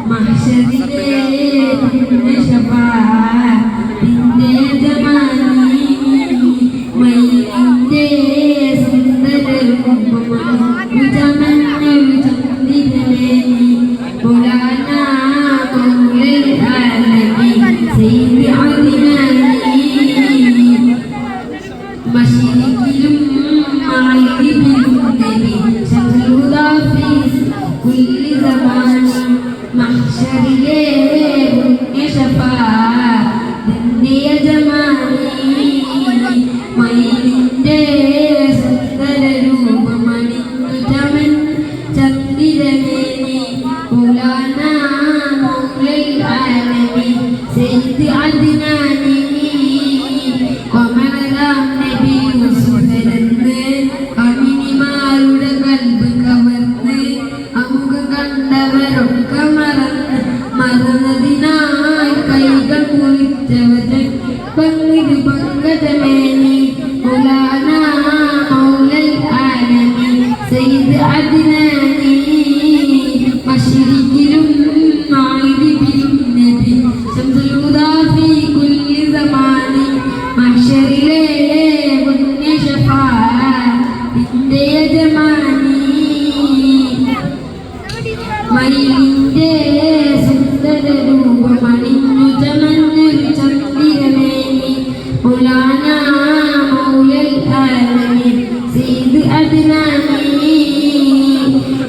മഹ്ശരിലെ ശഫാഅത്തിന്റെ ജമാനി മൈലിന്റെ സുന്ദര രൂപമണി ജമന്നൽ ചന്ദ്രവേനി മൗലാന മൗലൽ ആലമീൻ സയ്യിദ് അദ്നാനി മശരിഖിലും മഗ്രിബിലും നബി ശംസുൽ ഹുദാ ഫീ കുല്ലി സമാനി മഹ്ശരിലെ ശഫാഅത്തിന്റെ ജമാനി മൈലിന്റെ സുന്ദര രൂപമണിഞ്ഞു ചമൻ ചന്ദ്രവേനി മൗലാന മൗലൽ ആലമീൻ സയ്യിദ് അദ്നാനി കമലരാം നബി യൂസുഫിനെന്ന് കമിനിമാരുടെ കൽബ് കവർന്ന് അമുഖം കണ്ടവരൊക്കെ മറന്നതിനായി കൈകൾ കുറിച്ചവൻ പങ്കിത് പങ്കജമേനി മൗലാന മൗലൽ ആലമീൻ സയ്യിദ് അദ്നാനി മശ്രിഖിലും മഗ്രിബിലും നബി ശംസുൽ ഹുദാ ഫീ കുല്ലി സമാനി മഹ്ശരിലെ പുണ്യ ശഫാഅത്തിന്റെ ജമാനി മൈലിന്റെ സുന്ദര രൂപമണിഞ്ഞു ചമഞ്ഞൊരു ചന്ദ്രവേനി മൗലാന മൗലൽ ആലമീൻ സയ്യിദ് അദ്നാനി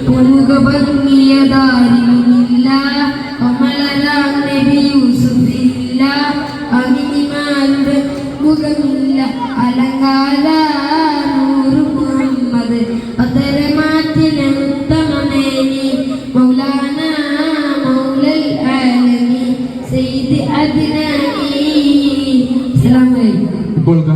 പൂക ഭംഗിയതാരില്ല കമലരാം നബി യൂസുഫില്ല അഗ്നിമാരുടെ മുഖമില്ല അലങ്കാര നൂറ് മുഹമ്മദ് പതരമാറ്റിനുത്തമമേനി മൗലാന മൗലൽ ആലമീൻ സയ്യിദ് അദ്നാനി. അസ്സലാമു അലൈക്കും.